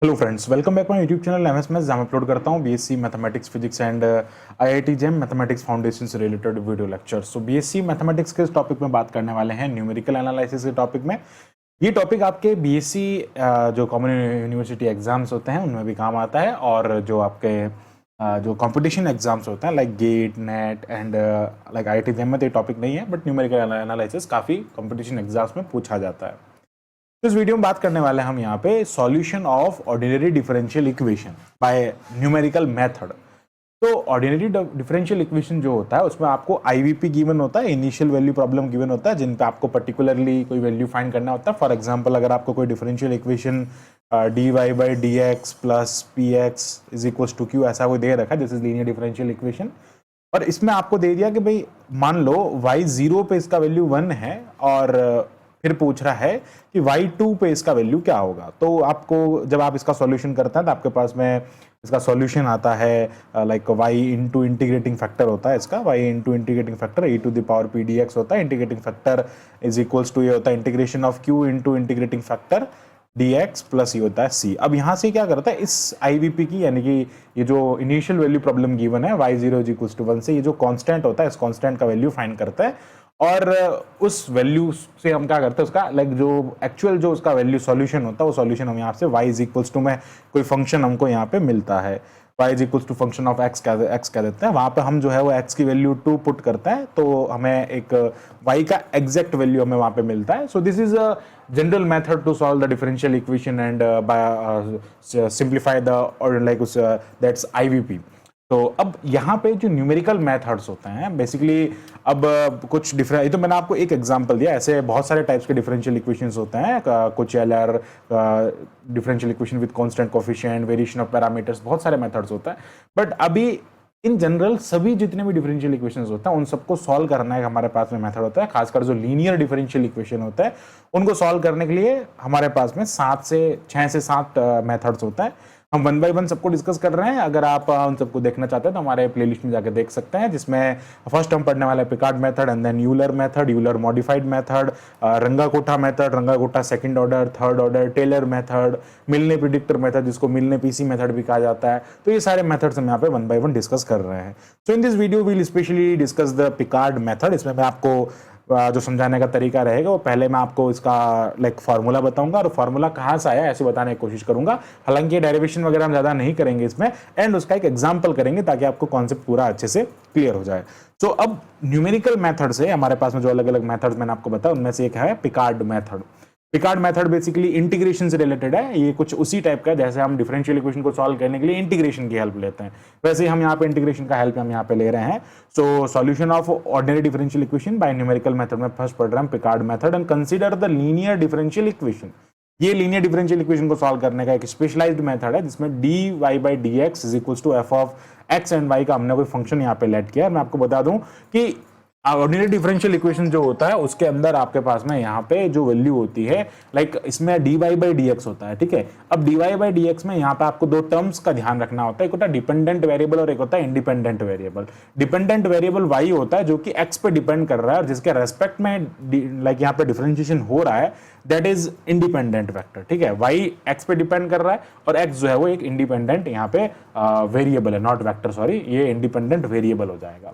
Hello friends, welcome back my YouTube channel MS maths, जहां मैं upload करता हूं BSc mathematics physics and IIT JAM mathematics foundation से related video lecture. So BSc mathematics के इस topic में बात करने वाले हैं न्यूमेरिकल एनालिसिस के टॉपिक में। ये टॉपिक आपके बीएससी जो कॉमन यूनिवर्सिटी एग्जाम्स होते हैं उनमें भी काम आता है, और जो आपके जो कंपटीशन एग्जाम्स होते हैं like GATE NET and like IIT JAM में तो ये टॉपिक नहीं है, बट न्यूमेरिकल एनालिसिस काफ़ी कंपटीशन एग्जाम्स में पूछा जाता है। तो इस वीडियो में बात करने वाले हैं हम यहाँ पे solution of ordinary differential equation by numerical method. तो ऑर्डिनरी डिफरेंशियल इक्वेशन जो होता है उसमें आपको आईवीपी गिवन होता है, इनिशियल वैल्यू प्रॉब्लम गिवन होता है, जिन पे आपको पर्टिकुलरली कोई वैल्यू फाइंड करना होता है। फॉर एग्जांपल, अगर आपको कोई differential equation d y by d x plus p x is equal to q ऐसा कोई दे रखा है, this is linear differential equation, और इसमें आपको दे दिया कि भाई मान लो y0 पे इसका वैल्यू 1 है और फिर पूछ रहा है कि y2 पे इसका वैल्यू क्या होगा। तो आपको जब आप इसका सॉल्यूशन करते हैं तो आपके पास में इसका सॉल्यूशन आता है like y into integrating factor होता है, इसका y into integrating factor e to the power p dx होता है। Integrating factor is equals to ये होता है integration of q into integrating factor dx plus ये होता है c। अब यहाँ से क्या करता है, इस IVP की यानी कि ये जो इनिशियल वैल्यू प्रॉब्लम गिवन है y0 इज इक्वल्स टू 1 से, ये जो कांस्टेंट होता है इस कांस्टेंट का वैल्यू फाइंड करता है, और उस वैल्यू से हम क्या करते हैं उसका लाइक जो एक्चुअल जो उसका वैल्यू सॉल्यूशन होता है वो सॉल्यूशन हम यहाँ से y इज इक्वल्स टू में कोई फंक्शन हमको यहाँ पे मिलता है, y is equals to function of x कह देते हैं। वहाँ पे हम जो है वो x की वैल्यू 2 पुट करते हैं तो हमें एक y का एग्जैक्ट वैल्यू हमें वहाँ पे मिलता है। So this is a general method to solve the differential equation and by simplify the और लाइक उस दैट्स IVP। तो अब यहाँ पे जो न्यूमेरिकल मेथड्स होते हैं बेसिकली, अब कुछ डिफरेंट, ये तो मैंने आपको एक एग्जांपल दिया, ऐसे बहुत सारे टाइप्स के डिफरेंशियल इक्वेशंस होते हैं, कुछ LR differential equation with constant coefficient, variation of parameters, बहुत सारे मेथड्स होता है। बट अभी इन जनरल सभी जितने भी डिफरेंशियल इक्वेशंस होता है उन सबको सॉल्व करना एक हमारे पास में मेथड होता है। खासकर जो लीनियर डिफरेंशियल इक्वेशन होता है उनको सॉल्व करने के लिए हमारे पास में 6 से 7 मेथड्स होता है। हम 1 बाय 1 सबको डिस्कस कर रहे हैं। अगर आप उन सबको देखना चाहते हैं तो हमारे प्लेलिस्ट में जाकर देख सकते हैं, जिसमें फर्स्ट हम पढ़ने वाले Picard method and then Euler method, Euler modified method, Runge Kutta method, Runge Kutta second order, third order, Taylor method, Milne predictor method जिसको मिलने पीसी मेथड भी कहा जाता है। तो ये सारे मेथड्स हम यहाँ पे 1 बाय 1 डिस्कस कर रहे हैं। So in this video we will specially discuss the Picard method. इसमें मैं आपको जो समझाने का तरीका रहेगा वो पहले मैं आपको इसका लाइक फार्मूला बताऊंगा और फार्मूला कहाँ से आया ऐसे बताने की कोशिश करूंगा। हालांकि डेरिवेशन वगैरह हम ज़्यादा नहीं करेंगे इसमें, एंड उसका एक एग्जांपल करेंगे ताकि आपको कॉन्सेप्ट पूरा अच्छे से क्लियर हो जाए। तो अब न्यूमेरिकल मेथड से हमारे पास में जो अलग अलग मेथड्स मैंने आपको बताया उनमें से एक है Picard method. Picard method basically integration से रिलेटेड है। ये कुछ उसी टाइप का है जैसे हम डिफरेंशियल इक्वेशन को सॉल्व करने के लिए इंटीग्रेशन की हेल्प लेते हैं, वैसे ही हम यहाँ पे इंटीग्रेशन का हेल्प हम यहाँ पे ले रहे हैं। So solution of ordinary differential equation by numerical method में फर्स्ट पढ़ रहे हैं Picard method, and consider the linear differential equation. ये लीनियर डिफरेंशियल इक्वेशन को सॉल्व करने का एक स्पेशलाइज्ड मेथड है जिसमें dy by d x is equal to f of x and y का हमने कोई फंक्शन यहाँ पे लेट किया। मैं आपको बता दूं कि ऑर्डिनरी डिफरेंशियल इक्वेशन जो होता है उसके अंदर आपके पास में यहाँ पे जो वैल्यू होती है लाइक इसमें dy बाई डी एक्स होता है, ठीक है। अब dy बाई डी एक्स में यहाँ पे आपको दो टर्म्स का ध्यान रखना होता है, एक होता है डिपेंडेंट वेरिएबल और एक होता है independent variable. Dependent variable y होता है जो कि x पे डिपेंड कर रहा है और जिसके रेस्पेक्ट में लाइक यहाँ पे डिफरेंशिएशन हो रहा है, दैट इज इंडिपेंडेंट वेक्टर, ठीक है। y x पे डिपेंड कर रहा है और x जो है वो एक इंडिपेंडेंट यहाँ पे वेरिएबल है, नॉट वेक्टर सॉरी, ये इंडिपेंडेंट वेरिएबल हो जाएगा।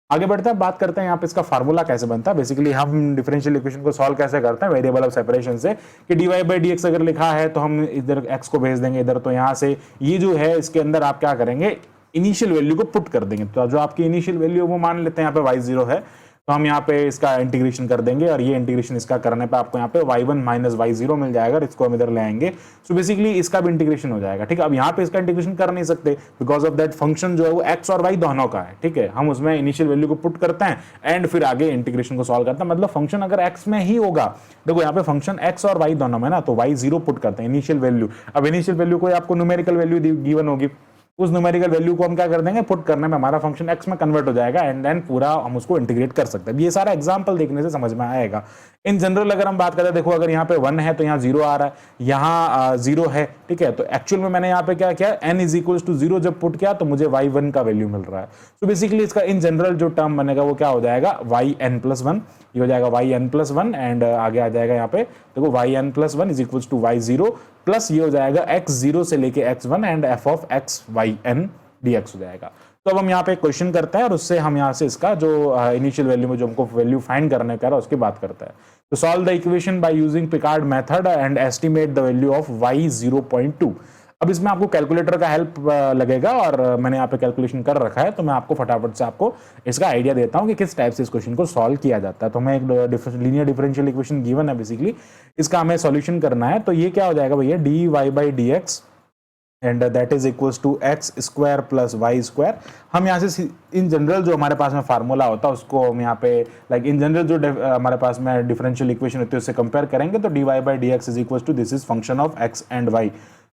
आगे बढ़ते हैं, बात करते हैं यहाँ पे इसका फार्मूला कैसे बनता है। बेसिकली हम डिफरेंशियल इक्वेशन को सॉल्व कैसे करते हैं वेरिएबल ऑफ सेपरेशन से, कि dy बाई डी एक्स अगर लिखा है तो हम इधर x को भेज देंगे इधर, तो यहाँ से ये जो है इसके अंदर आप क्या करेंगे, इनिशियल वैल्यू को पुट कर देंगे। तो जो आपकी इनिशियल वैल्यू वो मान लेते हैं यहाँ पे y0 है, तो हम यहाँ पे इसका इंटीग्रेशन कर देंगे और ये इंटीग्रेशन इसका करने पे आपको यहाँ पे y1 माइनस y0 मिल जाएगा, इसको हम इधर ले आएंगे। सो बेसिकली इसका भी इंटीग्रेशन हो जाएगा, ठीक है। अब यहाँ पे इसका इंटीग्रेशन कर नहीं सकते बिकॉज ऑफ दैट फंक्शन जो है वो x और y दोनों का है, ठीक है। हम उसमें इनिशियल वैल्यू को पुट करते हैं एंड फिर आगे इंटीग्रेशन को सॉल्व करते हैं। मतलब फंक्शन अगर x में ही होगा, देखो यहाँ पे फंक्शन x और y दोनों में ना, तो y0 पुट करते हैं इनिशियल वैल्यू। अब इनिशियल वैल्यू को आपको न्यूमेरिकल वैल्यू गिवन होगी, उस न्यूमेरिकल वैल्यू को हम क्या कर देंगे, पुट करने में हमारा फंक्शन x में कन्वर्ट हो जाएगा एंड देन पूरा हम उसको इंटीग्रेट कर सकते हैं। ये सारा एग्जांपल देखने से समझ में आएगा। इन जनरल अगर हम बात करें, देखो अगर यहाँ पे 1 है तो यहाँ 0 आ रहा है, यहाँ 0 है, ठीक है। तो एक्चुअल में मैंने यहाँ पे क्या किया, n इज इक्वल टू 0 जब पुट किया तो मुझे y1 का वैल्यू मिल रहा है। तो बेसिकली इसका इन जनरल जो टर्म बनेगा वो क्या हो जाएगा, yn+1, ये हो जाएगा yn+1 एंड आगे आ जाएगा यहाँ पे देखो yn+1 is equal to y0 plus ये हो जाएगा x0 से लेके x1 and f of x y n dx हो जाएगा। तो अब हम यहाँ पे क्वेश्चन करते हैं और उससे हम यहाँ से इसका जो इनिशियल वैल्यू में जो हमको वैल्यू फाइंड करने का है उसकी बात करते हैं। तो solve the equation by using Picard method and estimate the value of y 0.2। अब इसमें आपको कैलकुलेटर का हेल्प लगेगा और मैंने यहाँ पे कैलकुलेशन कर रखा है, तो मैं आपको फटाफट से आपको इसका आइडिया देता हूँ कि किस टाइप से इस क्वेश्चन को सॉल्व किया जाता है। तो हमें एक लीनियर डिफरेंशियल इक्वेशन गिवन है, बेसिकली इसका हमें सॉल्यूशन करना है। तो ये क्या हो जाएगा भैया, dy by d x and that is equals to x square plus y square. हम यहाँ से इन जनरल जो हमारे पास में फार्मूला होता है उसको हम यहाँ पे लाइक इन जनरल जो हमारे पास में डिफरेंशियल इक्वेशन होती है उससे कंपेयर करेंगे। तो dy by d x is equals to this is function of x and y।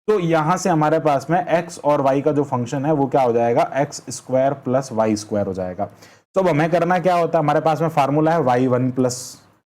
तो यहाँ से हमारे पास में x और y का जो फंक्शन है वो क्या हो जाएगा, x square plus y square हो जाएगा। तो अब हमें करना क्या होता है, हमारे पास में फार्मूला है y1 प्लस,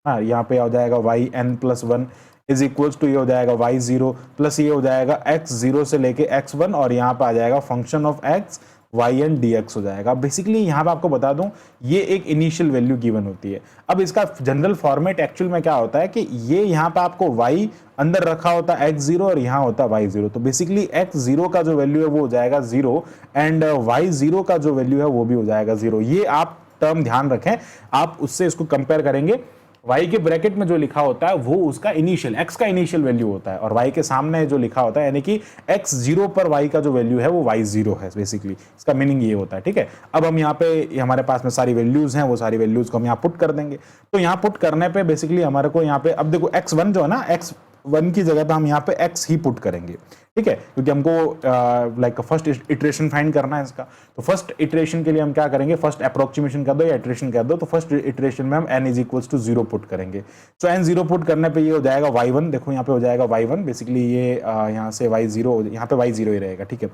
हाँ यहाँ पे हो जाएगा yn plus 1 is equals to ये हो जाएगा y0 प्लस ये हो जाएगा x0 से लेके x1 और यहाँ पे आ जाएगा function of x yn dx हो जाएगा। बेसिकली यहाँ पे आपको बता दूं ये एक इनिशियल वैल्यू गिवन होती है। अब इसका जनरल फॉर्मेट एक्चुअल में क्या होता है कि ये यहाँ पे आपको y अंदर रखा होता है x0 और यहाँ होता है y0। तो बेसिकली x0 का जो वैल्यू है वो हो जाएगा 0 एंड y0 का जो वैल्यू है वो भी हो जाएगा 0। ये आप टर्म ध्यान रखें, आप उससे इसको कंपेयर करेंगे। y के ब्रैकेट में जो लिखा होता है वो उसका इनिशियल x का इनिशियल वैल्यू होता है और y के सामने जो लिखा होता है यानी कि x0 पर y का जो वैल्यू है वो y0 है। बेसिकली इसका मीनिंग ये होता है, ठीक है। अब हम यहाँ पे हमारे पास में सारी वैल्यूज हैं, वो सारी वैल्यूज को हम यहाँ पुट कर देंगे। तो यहाँ पुट करने पे बेसिकली हमारे को यहाँ पे अब देखो x1 जो है ना, x1 की जगह पे हम यहाँ पे x ही पुट करेंगे, ठीक है, क्योंकि हमको लाइक फर्स्ट इटरेशन फाइंड करना है इसका। तो फर्स्ट इटरेशन के लिए हम क्या करेंगे, फर्स्ट अप्रोक्सीमेशन कर दो या इटरेशन कर दो। तो फर्स्ट इटरेशन में हम n is equals to 0 put करेंगे। तो n 0 पुट करने पे ये हो जाएगा y1, देखो यहाँ पे हो जाएगा y1, बेसिकली ये यहाँ से y0, यहाँ पे y0 ही रहेगा, ठीक है,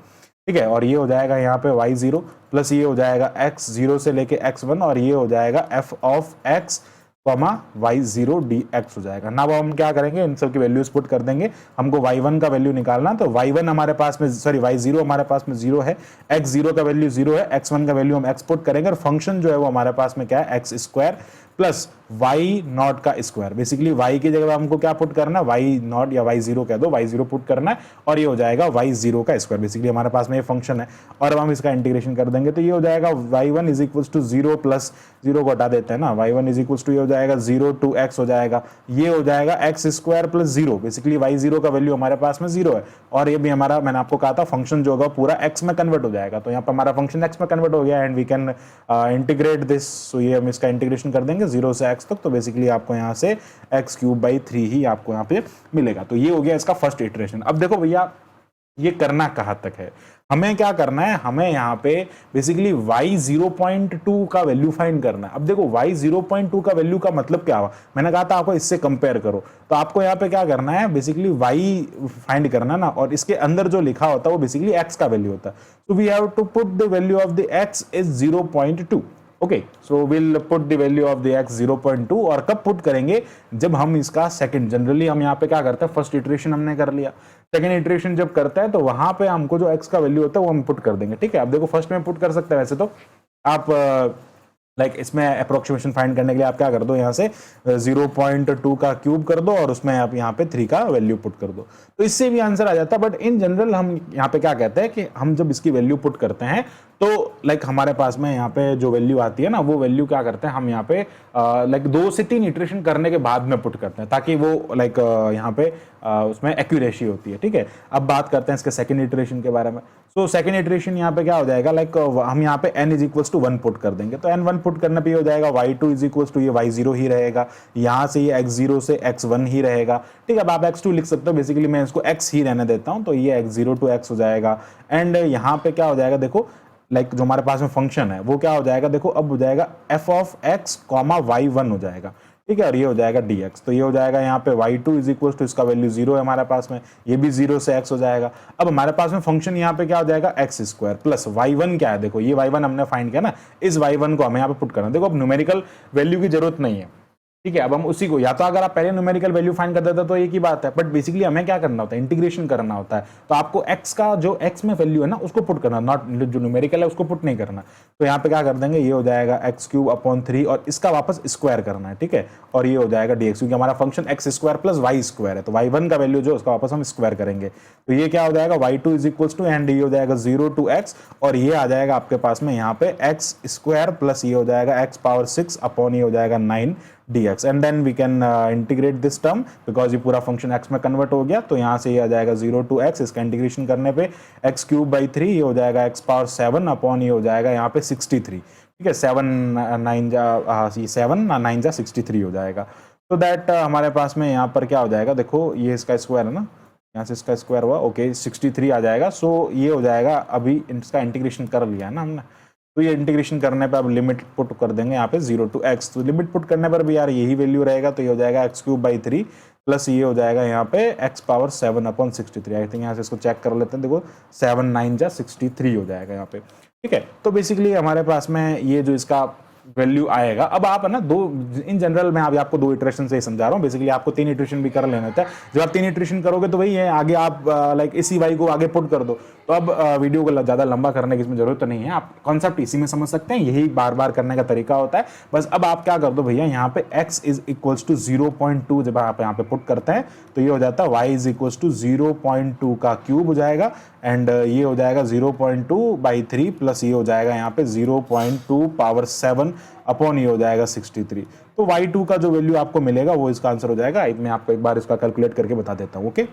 ठीक है। और ये हो जाएगा यहाँ पे y0 प्लस ये हो जाएगा x0 से लेके x1 और ये हो जाएगा f of x comma y0 dx हो जाएगा ना। अब हम क्या करेंगे, इन सब की वैल्यूज पुट कर देंगे। हमको y1 का वैल्यू निकालना, तो y1 हमारे पास में y0 हमारे पास में 0 है, x0 का वैल्यू 0 है, x1 का वैल्यू हम x पुट करेंगे और फंक्शन जो है वो हमारे पास में क्या है, x square plus y not का स्क्वायर। बेसिकली y की जगह हमको क्या पुट करना है, वाई नॉट या y0 कह दो, y0 पुट करना है और ये हो जाएगा y0 का स्क्वायर। बेसिकली हमारे पास में ये फंक्शन है और अब हम इसका इंटीग्रेशन कर देंगे। तो ये हो जाएगा y1 is equals to 0 plus 0 को हटा देते हैं ना, y1 इज इक्वल्स टू ये हो जाएगा 0 टू x हो जाएगा, ये हो जाएगा x square plus 0। Basically y0 का वैल्यू हमारे पास में 0 है और ये भी हमारा, मैंने आपको कहा था फंक्शन जो होगा पूरा x में कन्वर्ट हो जाएगा। तो यहाँ पर हमारा फंक्शन x में कन्वर्ट हो गया and we can integrate this. So ये हम इसका इंटीग्रेशन कर देंगे 0 से x तक। तो बेसिकली आपको यहाँ से x³ 3 ही आपको यहाँ पे मिलेगा। तो ये हो गया इसका फर्स्ट इटरेशन। अब देखो भैया ये करना कहाँ तक है, हमें क्या करना है, हमें यहाँ पे बेसिकली y 0.2 का वैल्यू फाइंड करना है। अब देखो y 0.2 का वैल्यू का मतलब क्या हुआ, मैंने कहा था आपको इससे कंपेयर करो। तो आपको यहाँ पे क्या करना है, बेसिकली y फाइंड करना ना, और इसके अंदर जो लिखा होता है वो बेसिकली x का वैल्यू होता है। So we have to put the value of the x is 0.2। Okay, so will put the value of the x 0.2। और कब पुट करेंगे, जब हम इसका सेकंड, जनरली हम यहाँ पे क्या करते हैं, फर्स्ट इटरेशन हमने कर लिया, सेकंड इटरेशन जब करता है तो वहां पे हमको जो x का वैल्यू होता है वो हम पुट कर देंगे, ठीक है। अब देखो फर्स्ट में पुट कर सकते हैं, वैसे तो आप लाइक इसमें अप्रोक्सीमेशन फाइंड करने के लिए आप क्या कर दो, यहाँ से 0.2 का क्यूब कर दो और उसमें आप यहाँ पे 3 का वैल्यू पुट कर दो, तो इससे भी आंसर आ जाता है। बट इन जनरल हम यहाँ पे क्या कहते हैं कि हम जब इसकी वैल्यू पुट करते हैं तो लाइक हमारे पास में यहाँ पे जो वैल्यू आती है ना, वो वैल्यू क्या करते हैं हम यहाँ पे लाइक 2 से 3 इटरेशन करने के बाद में पुट करते हैं, ताकि वो लाइक यहाँ पे उसमें एक्यूरेसी होती है, ठीक है। अब बात करते हैं इसके सेकंड इटरेशन के बारे में। सो सेकंड इटरेशन यहाँ पे क्या हो जाएगा, लाइक हम यहाँ पे n is equals to 1 put कर देंगे। तो n 1 पुट करने पे हो जाएगा y2 इज इक्वल्स टू ये y0 ही रहेगा, यहाँ से ये x0 से x1 ही रहेगा, ठीक है। अब आप x2 लिख सकते हो, बेसिकली मैं इसको x ही रहने देता हूँ। तो ये x0 टू x हो जाएगा एंड यहाँ पे क्या हो जाएगा, देखो लाइक जो हमारे पास में फंक्शन है वो क्या हो जाएगा, देखो अब हो जाएगा f of x comma y1 हो जाएगा, ठीक है। और ये हो जाएगा dx। तो ये हो जाएगा यहाँ पे y2 इज इक्वल टू, इसका वैल्यू 0 है हमारे पास में, ये भी 0 से x हो जाएगा। अब हमारे पास में फंक्शन यहाँ पे क्या हो जाएगा, एक्स स्क्वायर प्लस y1 क्या है, देखो ये y1 हमने फाइंड किया ना, इस y1 को हमें यहाँ पे पुट करना। देखो अब न्यूमेरिकल वैल्यू की जरूरत नहीं है, ठीक है। अब हम उसी को, या तो अगर आप पहले न्यूमेरिकल वैल्यू फाइंड कर देते तो एक ही बात है, बट बेसिकली हमें क्या करना होता है, इंटीग्रेशन करना होता है। तो आपको x का जो x में वैल्यू है ना उसको पुट करना, नॉट जो न्यूमेरिकल है उसको पुट नहीं करना। तो यहाँ पे क्या कर देंगे, ये हो जाएगा x³ और इसका वापस स्क्वायर करना है, ठीक है, और ये हो जाएगा dx, क्योंकि हमारा फंक्शन x² प्लस y² है, तो y1 का वैल्यू जो उसका वापस हम स्क्वायर करेंगे। तो ये क्या हो जाएगा, y2 is equal to, and ये हो जाएगा 0 to x, और ये आ जाएगा आपके पास में यहाँ पे x² प्लस ये हो जाएगा x⁻6 अपॉन ये हो जाएगा 9 dx, and then we can integrate this term because ये पूरा फंक्शन x में कन्वर्ट हो गया। तो यहाँ से ये आ जाएगा 0 to x, इसका इंटीग्रेशन करने पे x³/3 ये हो जाएगा x⁻7 अपॉन ये हो जाएगा यहाँ पे 63, ठीक है, 7 9 जा 63 हो जाएगा। तो दैट हमारे पास में यहाँ पर क्या हो जाएगा, देखो ये इसका स्क्वायर है ना, यहाँ से इसका स्क्वायर हुआ, ओके 63 आ जाएगा। सो ये हो जाएगा, अभी इसका इंटीग्रेशन कर लिया है ना हमने, तो ये इंटीग्रेशन करने पे अब लिमिट पुट कर देंगे यहाँ पे 0 to x, तो लिमिट पुट करने पर भी यार यही वैल्यू रहेगा, तो ये हो जाएगा x³/3 प्लस ये हो जाएगा यहाँ पे x⁻7 अपॉन 63। आई थिंक यहाँ से इसको चेक कर लेते हैं, देखो 7 9 जा 63 हो जाएगा यहाँ पे, ठीक है। तो बेसिकली हमारे पास में ये जो इसका वैल्यू आएगा, अब आप है ना दो, इन जनरल मैं अभी आपको 2 इटरेशन से ही समझा रहा हूँ, बेसिकली आपको 3 इटरेशन भी कर लेना था। जब आप 3 इटरेशन करोगे तो वही है, आगे आप लाइक इसी y को आगे पुट कर दो। तो अब वीडियो को ज़्यादा लंबा करने की इसमें जरूरत तो नहीं है, आप कॉन्सेप्ट इसी में समझ सकते हैं, यही बार बार करने का तरीका होता है। बस अब आप क्या कर दो भैया, यहाँ पे x इज इक्वल्स टू 0.2 जब आप यहाँ पे पुट करते हैं तो ये हो जाता है y इज इक्वल्स टू 0.2 का क्यूब हो जाएगा, एंड ये हो जाएगा 0.2/3 प्लस ये हो जाएगा यहाँ पे 0.2⁻7 अपॉन ये हो जाएगा 63। तो y2 का जो वैल्यू आपको मिलेगा वो इसका आंसर हो जाएगा। मैं आपको एक बार इसका कैलकुलेट करके बता देता हूँ, ओके।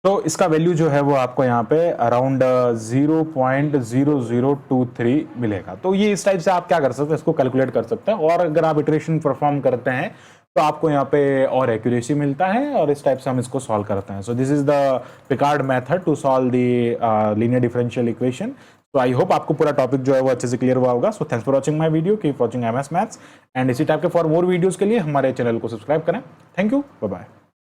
तो इसका वैल्यू जो है वो आपको यहाँ पे अराउंड 0.0023 मिलेगा। तो ये इस टाइप से आप क्या कर सकते हैं, इसको कैलकुलेट कर सकते हैं, और अगर आप इटरेशन परफॉर्म करते हैं तो आपको यहाँ पे और एक्यूरेसी मिलता है, और इस टाइप से हम इसको सॉल्व करते हैं। So this is the Picard method to solve the linear differential equation. तो आई होप आपको पूरा टॉपिक जो है वो अच्छे से क्लियर हुआ होगा। So thanks for watching my video, keep watching MS maths, and इसी टाइप के फॉर मोर वीडियोस के लिए हमारे चैनल को सब्सक्राइब करें। Thank you, bye bye.